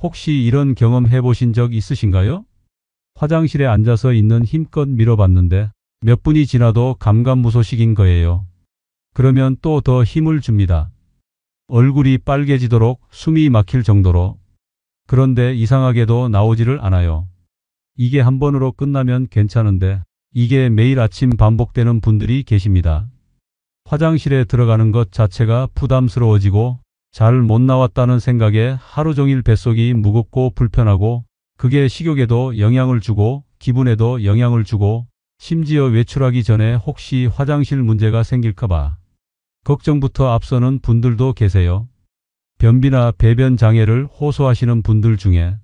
혹시 이런 경험 해보신 적 있으신가요? 화장실에 앉아서 있는 힘껏 밀어봤는데 몇 분이 지나도 감감무소식인 거예요. 그러면 또 더 힘을 줍니다. 얼굴이 빨개지도록 숨이 막힐 정도로. 그런데 이상하게도 나오지를 않아요. 이게 한 번으로 끝나면 괜찮은데 이게 매일 아침 반복되는 분들이 계십니다. 화장실에 들어가는 것 자체가 부담스러워지고 잘 못 나왔다는 생각에 하루 종일 뱃속이 무겁고 불편하고 그게 식욕에도 영향을 주고 기분에도 영향을 주고 심지어 외출하기 전에 혹시 화장실 문제가 생길까봐 걱정부터 앞서는 분들도 계세요. 변비나 배변 장애를 호소하시는 분들 중에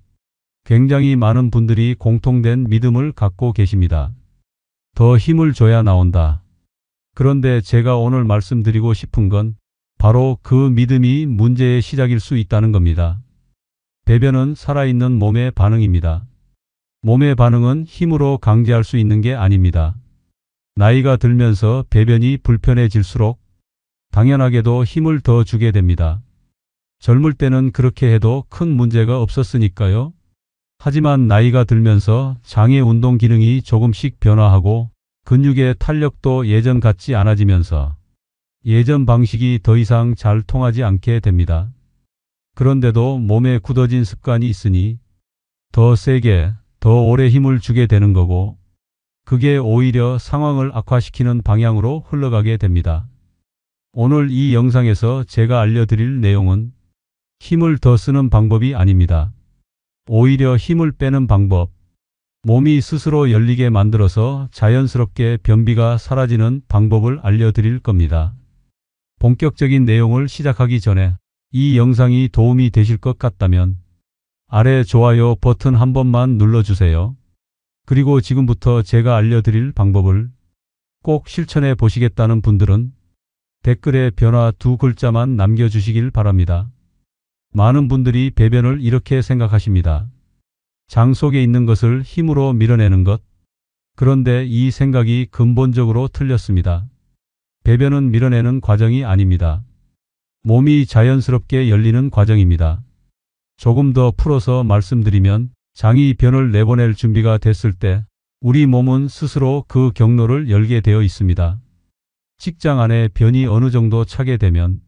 굉장히 많은 분들이 공통된 믿음을 갖고 계십니다. 더 힘을 줘야 나온다. 그런데 제가 오늘 말씀드리고 싶은 건 바로 그 믿음이 문제의 시작일 수 있다는 겁니다. 배변은 살아있는 몸의 반응입니다. 몸의 반응은 힘으로 강제할 수 있는 게 아닙니다. 나이가 들면서 배변이 불편해질수록 당연하게도 힘을 더 주게 됩니다. 젊을 때는 그렇게 해도 큰 문제가 없었으니까요. 하지만 나이가 들면서 장애 운동 기능이 조금씩 변화하고 근육의 탄력도 예전 같지 않아지면서 예전 방식이 더 이상 잘 통하지 않게 됩니다. 그런데도 몸에 굳어진 습관이 있으니 더 세게, 더 오래 힘을 주게 되는 거고 그게 오히려 상황을 악화시키는 방향으로 흘러가게 됩니다. 오늘 이 영상에서 제가 알려드릴 내용은 힘을 더 쓰는 방법이 아닙니다. 오히려 힘을 빼는 방법, 몸이 스스로 열리게 만들어서 자연스럽게 변비가 사라지는 방법을 알려드릴 겁니다. 본격적인 내용을 시작하기 전에 이 영상이 도움이 되실 것 같다면 아래 좋아요 버튼 한 번만 눌러주세요. 그리고 지금부터 제가 알려드릴 방법을 꼭 실천해 보시겠다는 분들은 댓글에 변화 2글자만 남겨주시길 바랍니다. 많은 분들이 배변을 이렇게 생각하십니다. 장 속에 있는 것을 힘으로 밀어내는 것. 그런데 이 생각이 근본적으로 틀렸습니다. 배변은 밀어내는 과정이 아닙니다. 몸이 자연스럽게 열리는 과정입니다. 조금 더 풀어서 말씀드리면 장이 변을 내보낼 준비가 됐을 때 우리 몸은 스스로 그 경로를 열게 되어 있습니다. 직장 안에 변이 어느 정도 차게 되면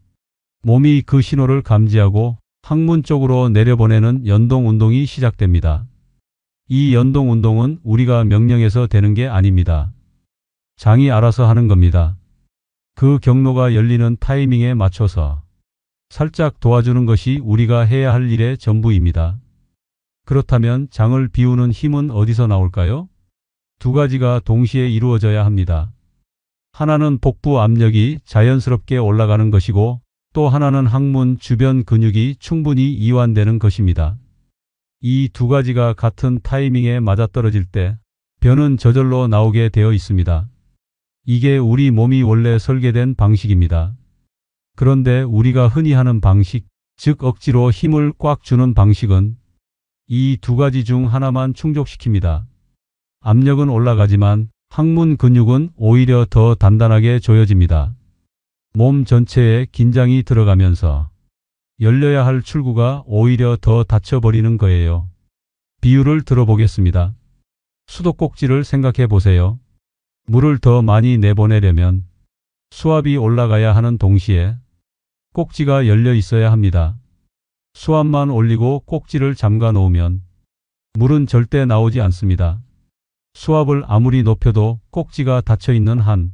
몸이 그 신호를 감지하고 항문 쪽으로 내려보내는 연동 운동이 시작됩니다. 이 연동 운동은 우리가 명령해서 되는 게 아닙니다. 장이 알아서 하는 겁니다. 그 경로가 열리는 타이밍에 맞춰서 살짝 도와주는 것이 우리가 해야 할 일의 전부입니다. 그렇다면 장을 비우는 힘은 어디서 나올까요? 두 가지가 동시에 이루어져야 합니다. 하나는 복부 압력이 자연스럽게 올라가는 것이고 또 하나는 항문 주변 근육이 충분히 이완되는 것입니다. 이 두 가지가 같은 타이밍에 맞아떨어질 때 변은 저절로 나오게 되어 있습니다. 이게 우리 몸이 원래 설계된 방식입니다. 그런데 우리가 흔히 하는 방식, 즉 억지로 힘을 꽉 주는 방식은 이 두 가지 중 하나만 충족시킵니다. 압력은 올라가지만 항문 근육은 오히려 더 단단하게 조여집니다. 몸 전체에 긴장이 들어가면서 열려야 할 출구가 오히려 더 닫혀버리는 거예요. 비유를 들어보겠습니다. 수도꼭지를 생각해 보세요. 물을 더 많이 내보내려면 수압이 올라가야 하는 동시에 꼭지가 열려 있어야 합니다. 수압만 올리고 꼭지를 잠가 놓으면 물은 절대 나오지 않습니다. 수압을 아무리 높여도 꼭지가 닫혀 있는 한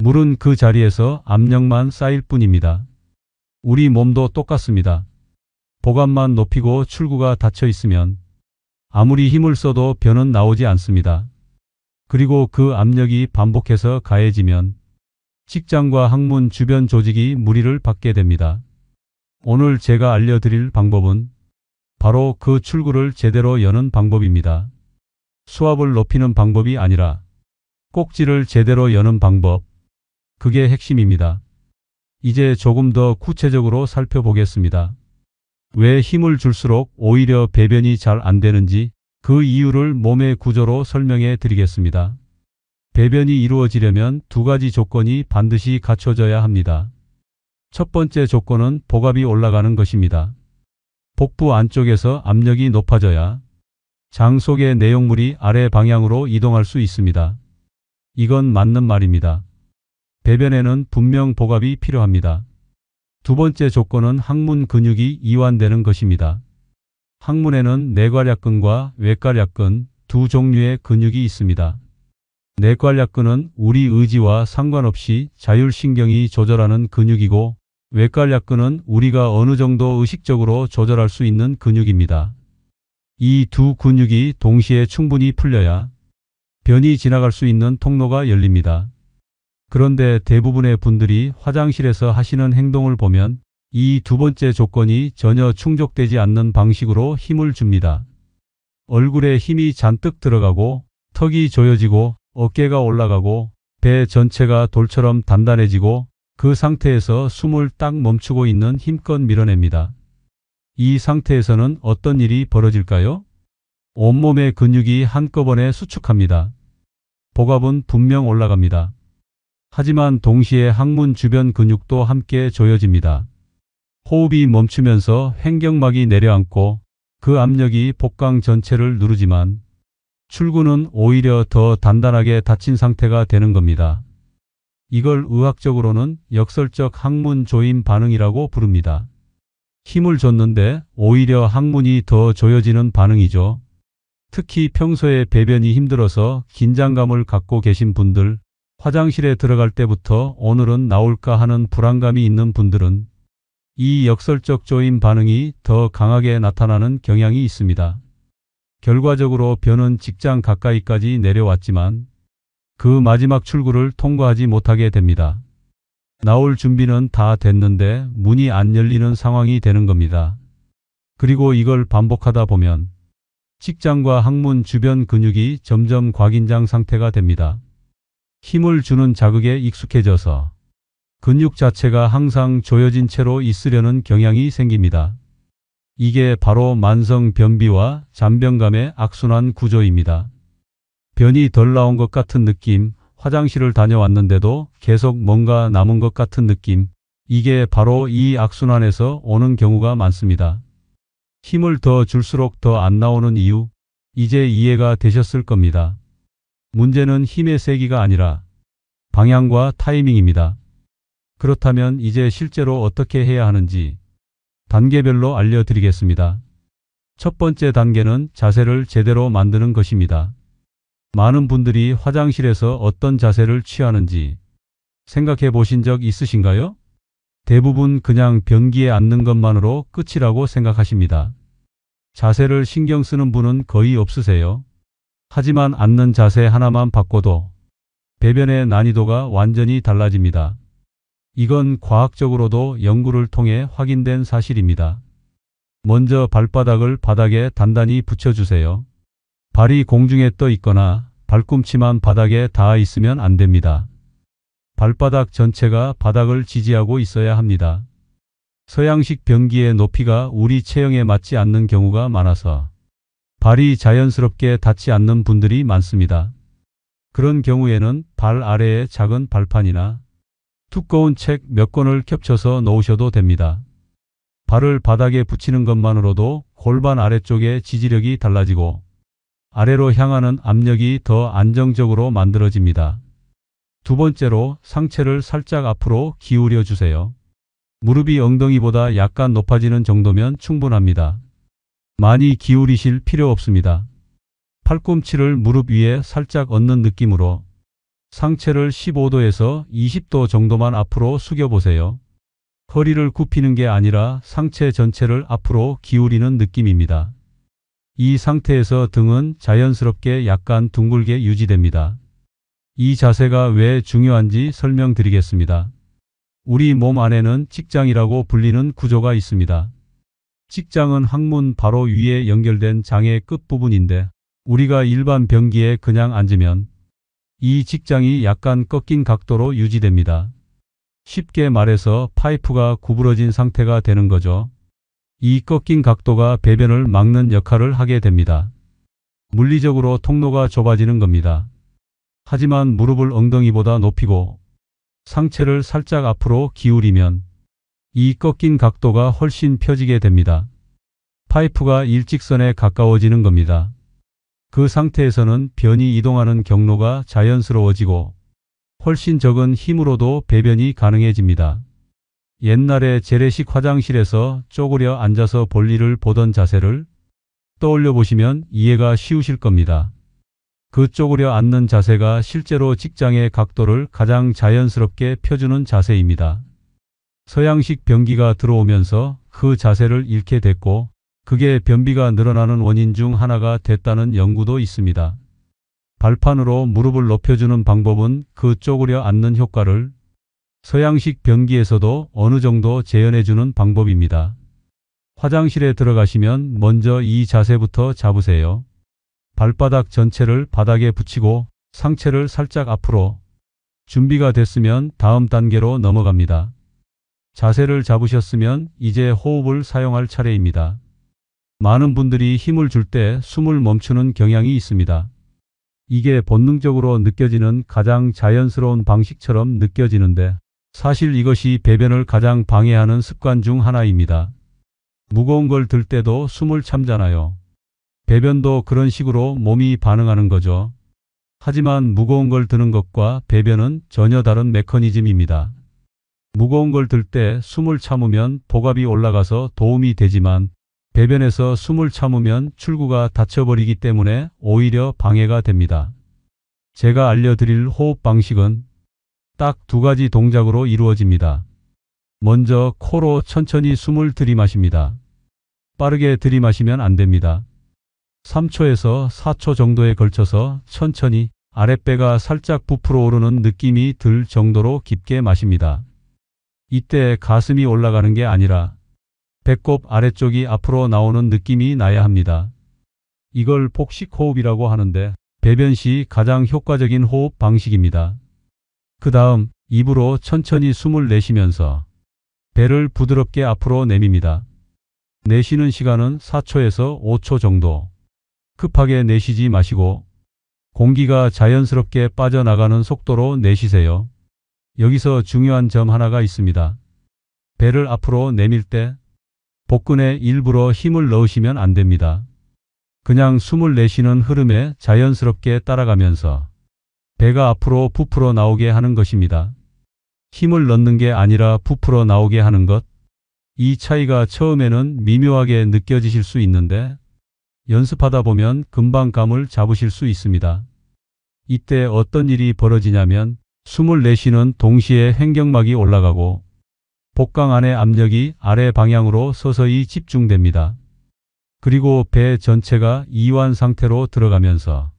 물은 그 자리에서 압력만 쌓일 뿐입니다. 우리 몸도 똑같습니다. 보관만 높이고 출구가 닫혀 있으면 아무리 힘을 써도 변은 나오지 않습니다. 그리고 그 압력이 반복해서 가해지면 직장과 항문 주변 조직이 무리를 받게 됩니다. 오늘 제가 알려드릴 방법은 바로 그 출구를 제대로 여는 방법입니다. 수압을 높이는 방법이 아니라 꼭지를 제대로 여는 방법. 그게 핵심입니다. 이제 조금 더 구체적으로 살펴보겠습니다. 왜 힘을 줄수록 오히려 배변이 잘 안 되는지 그 이유를 몸의 구조로 설명해 드리겠습니다. 배변이 이루어지려면 두 가지 조건이 반드시 갖춰져야 합니다. 첫 번째 조건은 복압이 올라가는 것입니다. 복부 안쪽에서 압력이 높아져야 장 속의 내용물이 아래 방향으로 이동할 수 있습니다. 이건 맞는 말입니다. 배변에는 분명 복압이 필요합니다. 두 번째 조건은 항문 근육이 이완되는 것입니다. 항문에는 내괄약근과 외괄약근 두 종류의 근육이 있습니다. 내괄약근은 우리 의지와 상관없이 자율신경이 조절하는 근육이고, 외괄약근은 우리가 어느 정도 의식적으로 조절할 수 있는 근육입니다. 이 두 근육이 동시에 충분히 풀려야 변이 지나갈 수 있는 통로가 열립니다. 그런데 대부분의 분들이 화장실에서 하시는 행동을 보면 이 두 번째 조건이 전혀 충족되지 않는 방식으로 힘을 줍니다. 얼굴에 힘이 잔뜩 들어가고 턱이 조여지고 어깨가 올라가고 배 전체가 돌처럼 단단해지고 그 상태에서 숨을 딱 멈추고 있는 힘껏 밀어냅니다. 이 상태에서는 어떤 일이 벌어질까요? 온몸의 근육이 한꺼번에 수축합니다. 복압은 분명 올라갑니다. 하지만 동시에 항문 주변 근육도 함께 조여집니다. 호흡이 멈추면서 횡격막이 내려앉고 그 압력이 복강 전체를 누르지만 출구는 오히려 더 단단하게 닫힌 상태가 되는 겁니다. 이걸 의학적으로는 역설적 항문 조임 반응이라고 부릅니다. 힘을 줬는데 오히려 항문이 더 조여지는 반응이죠. 특히 평소에 배변이 힘들어서 긴장감을 갖고 계신 분들, 화장실에 들어갈 때부터 오늘은 나올까 하는 불안감이 있는 분들은 이 역설적 조임 반응이 더 강하게 나타나는 경향이 있습니다. 결과적으로 변은 직장 가까이까지 내려왔지만 그 마지막 출구를 통과하지 못하게 됩니다. 나올 준비는 다 됐는데 문이 안 열리는 상황이 되는 겁니다. 그리고 이걸 반복하다 보면 직장과 항문 주변 근육이 점점 과긴장 상태가 됩니다. 힘을 주는 자극에 익숙해져서 근육 자체가 항상 조여진 채로 있으려는 경향이 생깁니다. 이게 바로 만성 변비와 잔변감의 악순환 구조입니다. 변이 덜 나온 것 같은 느낌, 화장실을 다녀왔는데도 계속 뭔가 남은 것 같은 느낌, 이게 바로 이 악순환에서 오는 경우가 많습니다. 힘을 더 줄수록 더 안 나오는 이유, 이제 이해가 되셨을 겁니다. 문제는 힘의 세기가 아니라 방향과 타이밍입니다. 그렇다면 이제 실제로 어떻게 해야 하는지 단계별로 알려드리겠습니다. 첫 번째 단계는 자세를 제대로 만드는 것입니다. 많은 분들이 화장실에서 어떤 자세를 취하는지 생각해 보신 적 있으신가요? 대부분 그냥 변기에 앉는 것만으로 끝이라고 생각하십니다. 자세를 신경 쓰는 분은 거의 없으세요. 하지만 앉는 자세 하나만 바꿔도 배변의 난이도가 완전히 달라집니다. 이건 과학적으로도 연구를 통해 확인된 사실입니다. 먼저 발바닥을 바닥에 단단히 붙여주세요. 발이 공중에 떠 있거나 발꿈치만 바닥에 닿아 있으면 안 됩니다. 발바닥 전체가 바닥을 지지하고 있어야 합니다. 서양식 변기의 높이가 우리 체형에 맞지 않는 경우가 많아서 발이 자연스럽게 닿지 않는 분들이 많습니다. 그런 경우에는 발 아래에 작은 발판이나 두꺼운 책 몇 권을 겹쳐서 놓으셔도 됩니다. 발을 바닥에 붙이는 것만으로도 골반 아래쪽의 지지력이 달라지고 아래로 향하는 압력이 더 안정적으로 만들어집니다. 두 번째로 상체를 살짝 앞으로 기울여 주세요. 무릎이 엉덩이보다 약간 높아지는 정도면 충분합니다. 많이 기울이실 필요 없습니다. 팔꿈치를 무릎 위에 살짝 얹는 느낌으로 상체를 15도에서 20도 정도만 앞으로 숙여보세요. 허리를 굽히는 게 아니라 상체 전체를 앞으로 기울이는 느낌입니다. 이 상태에서 등은 자연스럽게 약간 둥글게 유지됩니다. 이 자세가 왜 중요한지 설명드리겠습니다. 우리 몸 안에는 직장이라고 불리는 구조가 있습니다. 직장은 항문 바로 위에 연결된 장의 끝부분인데 우리가 일반 변기에 그냥 앉으면 이 직장이 약간 꺾인 각도로 유지됩니다. 쉽게 말해서 파이프가 구부러진 상태가 되는 거죠. 이 꺾인 각도가 배변을 막는 역할을 하게 됩니다. 물리적으로 통로가 좁아지는 겁니다. 하지만 무릎을 엉덩이보다 높이고 상체를 살짝 앞으로 기울이면 이 꺾인 각도가 훨씬 펴지게 됩니다. 파이프가 일직선에 가까워지는 겁니다. 그 상태에서는 변이 이동하는 경로가 자연스러워지고 훨씬 적은 힘으로도 배변이 가능해집니다. 옛날에 재래식 화장실에서 쪼그려 앉아서 볼일을 보던 자세를 떠올려 보시면 이해가 쉬우실 겁니다. 그 쪼그려 앉는 자세가 실제로 직장의 각도를 가장 자연스럽게 펴주는 자세입니다. 서양식 변기가 들어오면서 그 자세를 잃게 됐고 그게 변비가 늘어나는 원인 중 하나가 됐다는 연구도 있습니다. 발판으로 무릎을 높여주는 방법은 그 쪼그려 앉는 효과를 서양식 변기에서도 어느 정도 재현해주는 방법입니다. 화장실에 들어가시면 먼저 이 자세부터 잡으세요. 발바닥 전체를 바닥에 붙이고 상체를 살짝 앞으로. 준비가 됐으면 다음 단계로 넘어갑니다. 자세를 잡으셨으면 이제 호흡을 사용할 차례입니다. 많은 분들이 힘을 줄 때 숨을 멈추는 경향이 있습니다. 이게 본능적으로 느껴지는 가장 자연스러운 방식처럼 느껴지는데 사실 이것이 배변을 가장 방해하는 습관 중 하나입니다. 무거운 걸 들 때도 숨을 참잖아요. 배변도 그런 식으로 몸이 반응하는 거죠. 하지만 무거운 걸 드는 것과 배변은 전혀 다른 메커니즘입니다. 무거운 걸 들 때 숨을 참으면 복압이 올라가서 도움이 되지만 배변에서 숨을 참으면 출구가 닫혀버리기 때문에 오히려 방해가 됩니다. 제가 알려드릴 호흡 방식은 딱 두 가지 동작으로 이루어집니다. 먼저 코로 천천히 숨을 들이마십니다. 빠르게 들이마시면 안 됩니다. 3초에서 4초 정도에 걸쳐서 천천히 아랫배가 살짝 부풀어 오르는 느낌이 들 정도로 깊게 마십니다. 이때 가슴이 올라가는 게 아니라 배꼽 아래쪽이 앞으로 나오는 느낌이 나야 합니다. 이걸 복식호흡이라고 하는데 배변 시 가장 효과적인 호흡 방식입니다. 그 다음 입으로 천천히 숨을 내쉬면서 배를 부드럽게 앞으로 내밉니다. 내쉬는 시간은 4초에서 5초 정도. 급하게 내쉬지 마시고 공기가 자연스럽게 빠져나가는 속도로 내쉬세요. 여기서 중요한 점 하나가 있습니다. 배를 앞으로 내밀 때 복근에 일부러 힘을 넣으시면 안 됩니다. 그냥 숨을 내쉬는 흐름에 자연스럽게 따라가면서 배가 앞으로 부풀어 나오게 하는 것입니다. 힘을 넣는 게 아니라 부풀어 나오게 하는 것. 이 차이가 처음에는 미묘하게 느껴지실 수 있는데 연습하다 보면 금방 감을 잡으실 수 있습니다. 이때 어떤 일이 벌어지냐면 숨을 내쉬는 동시에 횡격막이 올라가고 복강 안의 압력이 아래 방향으로 서서히 집중됩니다. 그리고 배 전체가 이완 상태로 들어가면서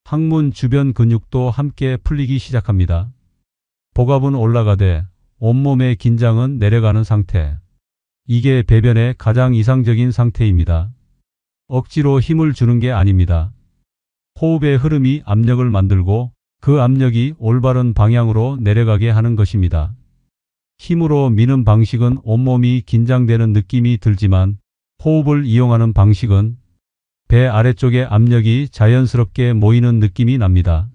항문 주변 근육도 함께 풀리기 시작합니다. 복압은 올라가되 온몸의 긴장은 내려가는 상태. 이게 배변의 가장 이상적인 상태입니다. 억지로 힘을 주는 게 아닙니다. 호흡의 흐름이 압력을 만들고 그 압력이 올바른 방향으로 내려가게 하는 것입니다. 힘으로 미는 방식은 온몸이 긴장되는 느낌이 들지만 호흡을 이용하는 방식은 배 아래쪽에 압력이 자연스럽게 모이는 느낌이 납니다.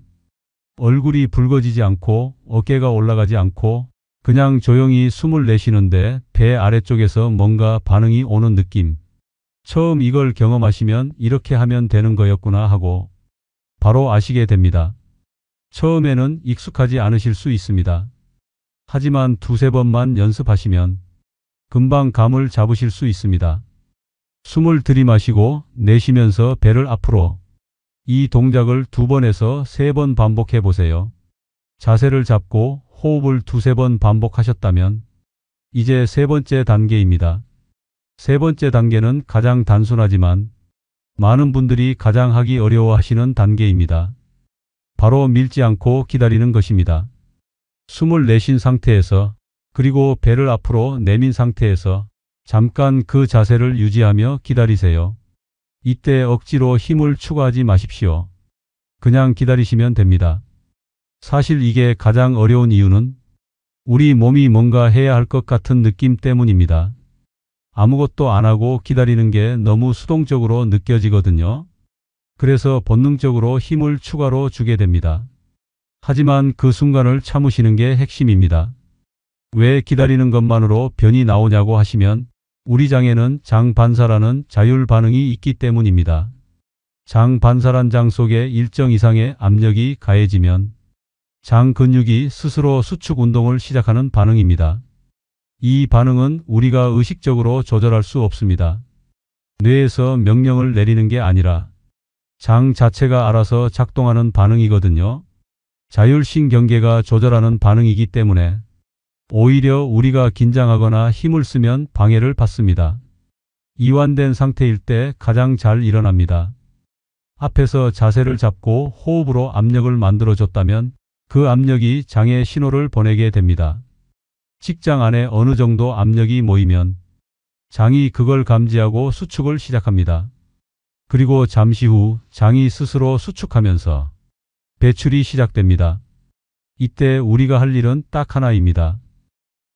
얼굴이 붉어지지 않고 어깨가 올라가지 않고 그냥 조용히 숨을 내쉬는데 배 아래쪽에서 뭔가 반응이 오는 느낌. 처음 이걸 경험하시면 이렇게 하면 되는 거였구나 하고 바로 아시게 됩니다. 처음에는 익숙하지 않으실 수 있습니다. 하지만 두세 번만 연습하시면 금방 감을 잡으실 수 있습니다. 숨을 들이마시고 내쉬면서 배를 앞으로. 이 동작을 2번에서 3번 반복해 보세요. 자세를 잡고 호흡을 두세 번 반복하셨다면 이제 세 번째 단계입니다. 세 번째 단계는 가장 단순하지만 많은 분들이 가장 하기 어려워하시는 단계입니다. 바로 밀지 않고 기다리는 것입니다. 숨을 내쉰 상태에서 그리고 배를 앞으로 내민 상태에서 잠깐 그 자세를 유지하며 기다리세요. 이때 억지로 힘을 추가하지 마십시오. 그냥 기다리시면 됩니다. 사실 이게 가장 어려운 이유는 우리 몸이 뭔가 해야 할 것 같은 느낌 때문입니다. 아무것도 안 하고 기다리는 게 너무 수동적으로 느껴지거든요. 그래서 본능적으로 힘을 추가로 주게 됩니다. 하지만 그 순간을 참으시는 게 핵심입니다. 왜 기다리는 것만으로 변이 나오냐고 하시면 우리 장에는 장 반사라는 자율 반응이 있기 때문입니다. 장 반사란 장 속에 일정 이상의 압력이 가해지면 장 근육이 스스로 수축 운동을 시작하는 반응입니다. 이 반응은 우리가 의식적으로 조절할 수 없습니다. 뇌에서 명령을 내리는 게 아니라 장 자체가 알아서 작동하는 반응이거든요. 자율신경계가 조절하는 반응이기 때문에 오히려 우리가 긴장하거나 힘을 쓰면 방해를 받습니다. 이완된 상태일 때 가장 잘 일어납니다. 앞에서 자세를 잡고 호흡으로 압력을 만들어줬다면 그 압력이 장에 신호를 보내게 됩니다. 직장 안에 어느 정도 압력이 모이면 장이 그걸 감지하고 수축을 시작합니다. 그리고 잠시 후 장이 스스로 수축하면서 배출이 시작됩니다. 이때 우리가 할 일은 딱 하나입니다.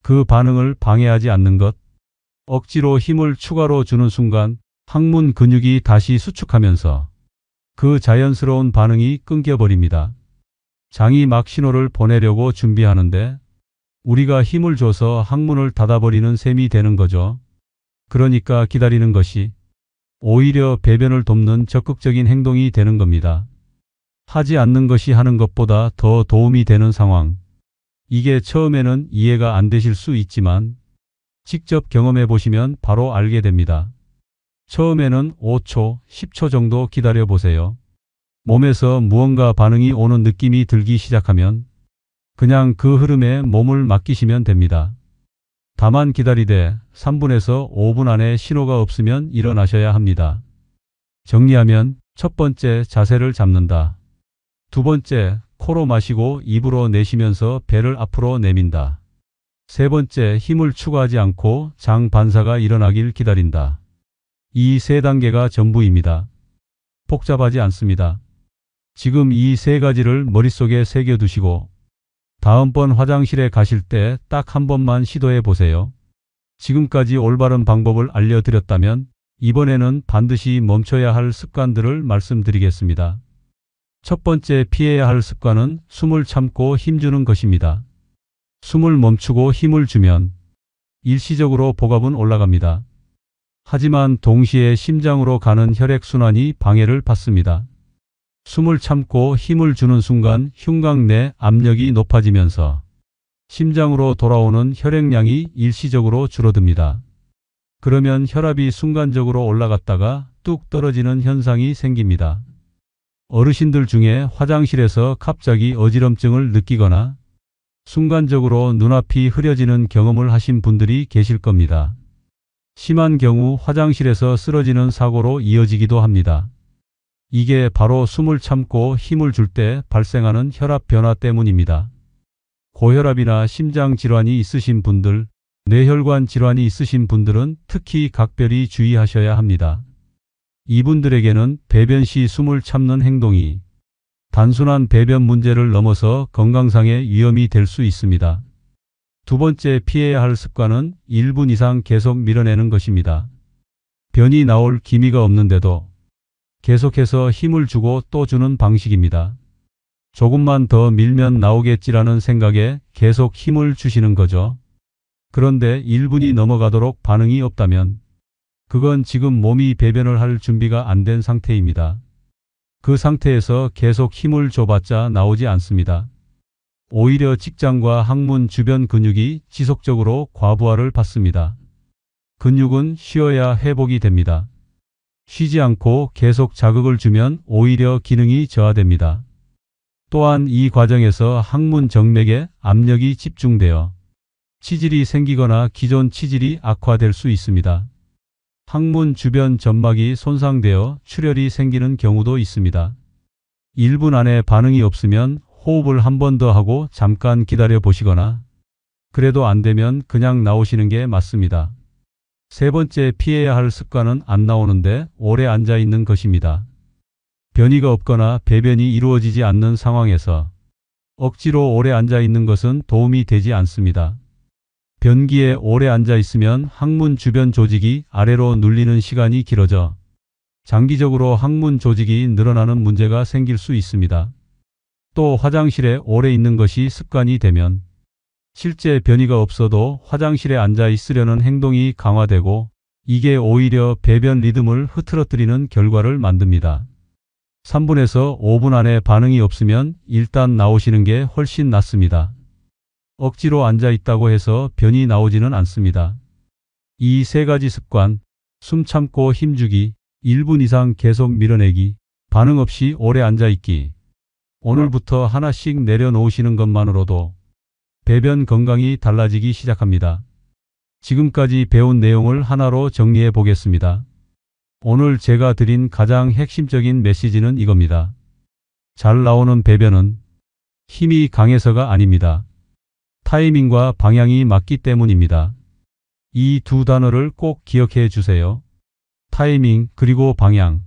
그 반응을 방해하지 않는 것. 억지로 힘을 추가로 주는 순간 항문 근육이 다시 수축하면서 그 자연스러운 반응이 끊겨버립니다. 장이 막 신호를 보내려고 준비하는데 우리가 힘을 줘서 항문을 닫아버리는 셈이 되는 거죠. 그러니까 기다리는 것이 오히려 배변을 돕는 적극적인 행동이 되는 겁니다. 하지 않는 것이 하는 것보다 더 도움이 되는 상황. 이게 처음에는 이해가 안 되실 수 있지만 직접 경험해 보시면 바로 알게 됩니다. 처음에는 5초, 10초 정도 기다려 보세요. 몸에서 무언가 반응이 오는 느낌이 들기 시작하면 그냥 그 흐름에 몸을 맡기시면 됩니다. 다만 기다리되 3분에서 5분 안에 신호가 없으면 일어나셔야 합니다. 정리하면 첫 번째, 자세를 잡는다. 두 번째, 코로 마시고 입으로 내쉬면서 배를 앞으로 내민다. 세 번째, 힘을 추가하지 않고 장 반사가 일어나길 기다린다. 이 세 단계가 전부입니다. 복잡하지 않습니다. 지금 이 세 가지를 머릿속에 새겨두시고 다음번 화장실에 가실 때 딱 한 번만 시도해 보세요. 지금까지 올바른 방법을 알려드렸다면 이번에는 반드시 멈춰야 할 습관들을 말씀드리겠습니다. 첫 번째, 피해야 할 습관은 숨을 참고 힘주는 것입니다. 숨을 멈추고 힘을 주면 일시적으로 복압은 올라갑니다. 하지만 동시에 심장으로 가는 혈액순환이 방해를 받습니다. 숨을 참고 힘을 주는 순간 흉곽 내 압력이 높아지면서 심장으로 돌아오는 혈액량이 일시적으로 줄어듭니다. 그러면 혈압이 순간적으로 올라갔다가 뚝 떨어지는 현상이 생깁니다. 어르신들 중에 화장실에서 갑자기 어지럼증을 느끼거나 순간적으로 눈앞이 흐려지는 경험을 하신 분들이 계실 겁니다. 심한 경우 화장실에서 쓰러지는 사고로 이어지기도 합니다. 이게 바로 숨을 참고 힘을 줄 때 발생하는 혈압 변화 때문입니다. 고혈압이나 심장 질환이 있으신 분들, 뇌혈관 질환이 있으신 분들은 특히 각별히 주의하셔야 합니다. 이분들에게는 배변 시 숨을 참는 행동이 단순한 배변 문제를 넘어서 건강상의 위험이 될 수 있습니다. 두 번째, 피해야 할 습관은 1분 이상 계속 밀어내는 것입니다. 변이 나올 기미가 없는데도 계속해서 힘을 주고 또 주는 방식입니다. 조금만 더 밀면 나오겠지라는 생각에 계속 힘을 주시는 거죠. 그런데 1분이 넘어가도록 반응이 없다면 그건 지금 몸이 배변을 할 준비가 안 된 상태입니다. 그 상태에서 계속 힘을 줘봤자 나오지 않습니다. 오히려 직장과 항문 주변 근육이 지속적으로 과부하를 받습니다. 근육은 쉬어야 회복이 됩니다. 쉬지 않고 계속 자극을 주면 오히려 기능이 저하됩니다. 또한 이 과정에서 항문 정맥에 압력이 집중되어 치질이 생기거나 기존 치질이 악화될 수 있습니다. 항문 주변 점막이 손상되어 출혈이 생기는 경우도 있습니다. 1분 안에 반응이 없으면 호흡을 한 번 더 하고 잠깐 기다려 보시거나 그래도 안 되면 그냥 나오시는 게 맞습니다. 세 번째, 피해야 할 습관은 안 나오는데 오래 앉아 있는 것입니다. 변이가 없거나 배변이 이루어지지 않는 상황에서 억지로 오래 앉아 있는 것은 도움이 되지 않습니다. 변기에 오래 앉아 있으면 항문 주변 조직이 아래로 눌리는 시간이 길어져 장기적으로 항문 조직이 늘어나는 문제가 생길 수 있습니다. 또 화장실에 오래 있는 것이 습관이 되면 실제 변이가 없어도 화장실에 앉아 있으려는 행동이 강화되고 이게 오히려 배변 리듬을 흐트러뜨리는 결과를 만듭니다. 3분에서 5분 안에 반응이 없으면 일단 나오시는 게 훨씬 낫습니다. 억지로 앉아 있다고 해서 변이 나오지는 않습니다. 이 세 가지 습관, 숨 참고 힘주기, 1분 이상 계속 밀어내기, 반응 없이 오래 앉아 있기. 오늘부터 하나씩 내려놓으시는 것만으로도 배변 건강이 달라지기 시작합니다. 지금까지 배운 내용을 하나로 정리해 보겠습니다. 오늘 제가 드린 가장 핵심적인 메시지는 이겁니다. 잘 나오는 배변은 힘이 강해서가 아닙니다. 타이밍과 방향이 맞기 때문입니다. 이 두 단어를 꼭 기억해 주세요. 타이밍 그리고 방향.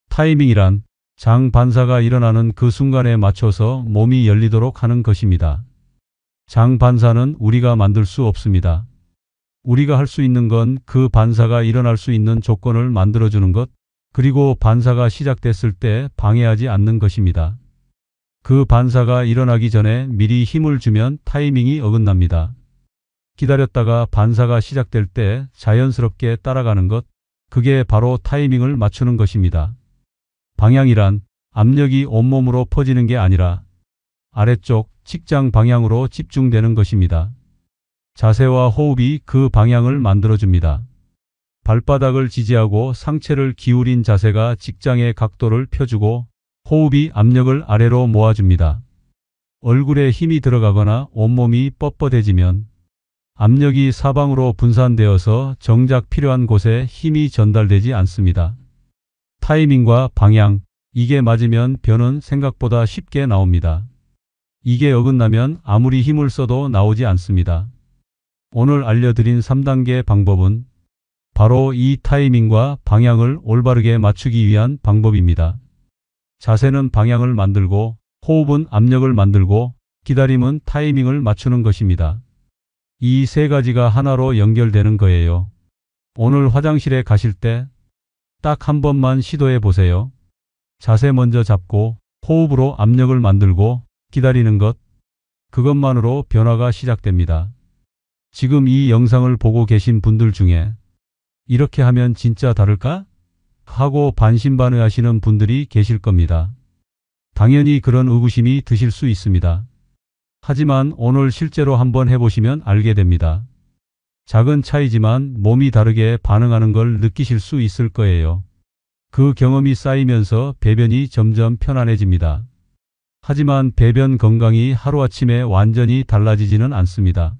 타이밍이란 장 반사가 일어나는 그 순간에 맞춰서 몸이 열리도록 하는 것입니다. 장 반사는 우리가 만들 수 없습니다. 우리가 할 수 있는 건 그 반사가 일어날 수 있는 조건을 만들어주는 것, 그리고 반사가 시작됐을 때 방해하지 않는 것입니다. 그 반사가 일어나기 전에 미리 힘을 주면 타이밍이 어긋납니다. 기다렸다가 반사가 시작될 때 자연스럽게 따라가는 것, 그게 바로 타이밍을 맞추는 것입니다. 방향이란 압력이 온몸으로 퍼지는 게 아니라 아래쪽 직장 방향으로 집중되는 것입니다. 자세와 호흡이 그 방향을 만들어줍니다. 발바닥을 지지하고 상체를 기울인 자세가 직장의 각도를 펴주고 호흡이 압력을 아래로 모아줍니다. 얼굴에 힘이 들어가거나 온몸이 뻣뻣해지면 압력이 사방으로 분산되어서 정작 필요한 곳에 힘이 전달되지 않습니다. 타이밍과 방향, 이게 맞으면 변은 생각보다 쉽게 나옵니다. 이게 어긋나면 아무리 힘을 써도 나오지 않습니다. 오늘 알려드린 3단계 방법은 바로 이 타이밍과 방향을 올바르게 맞추기 위한 방법입니다. 자세는 방향을 만들고, 호흡은 압력을 만들고, 기다림은 타이밍을 맞추는 것입니다. 이 세 가지가 하나로 연결되는 거예요. 오늘 화장실에 가실 때 딱 한 번만 시도해 보세요. 자세 먼저 잡고 호흡으로 압력을 만들고 기다리는 것, 그것만으로 변화가 시작됩니다. 지금 이 영상을 보고 계신 분들 중에 이렇게 하면 진짜 다를까? 하고 반신반의하시는 분들이 계실 겁니다. 당연히 그런 의구심이 드실 수 있습니다. 하지만 오늘 실제로 한번 해보시면 알게 됩니다. 작은 차이지만 몸이 다르게 반응하는 걸 느끼실 수 있을 거예요. 그 경험이 쌓이면서 배변이 점점 편안해집니다. 하지만 배변 건강이 하루아침에 완전히 달라지지는 않습니다.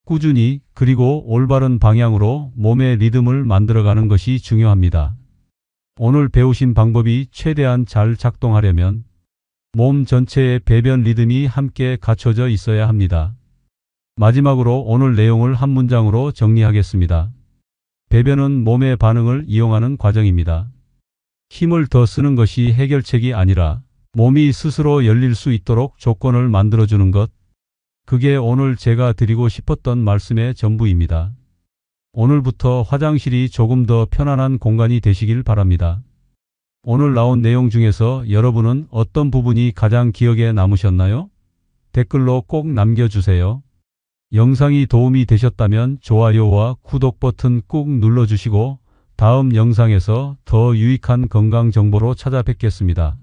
꾸준히 그리고 올바른 방향으로 몸의 리듬을 만들어가는 것이 중요합니다. 오늘 배우신 방법이 최대한 잘 작동하려면 몸 전체의 배변 리듬이 함께 갖춰져 있어야 합니다. 마지막으로 오늘 내용을 한 문장으로 정리하겠습니다. 배변은 몸의 반응을 이용하는 과정입니다. 힘을 더 쓰는 것이 해결책이 아니라 몸이 스스로 열릴 수 있도록 조건을 만들어주는 것, 그게 오늘 제가 드리고 싶었던 말씀의 전부입니다. 오늘부터 화장실이 조금 더 편안한 공간이 되시길 바랍니다. 오늘 나온 내용 중에서 여러분은 어떤 부분이 가장 기억에 남으셨나요? 댓글로 꼭 남겨주세요. 영상이 도움이 되셨다면 좋아요와 구독 버튼 꾹 눌러주시고 다음 영상에서 더 유익한 건강 정보로 찾아뵙겠습니다.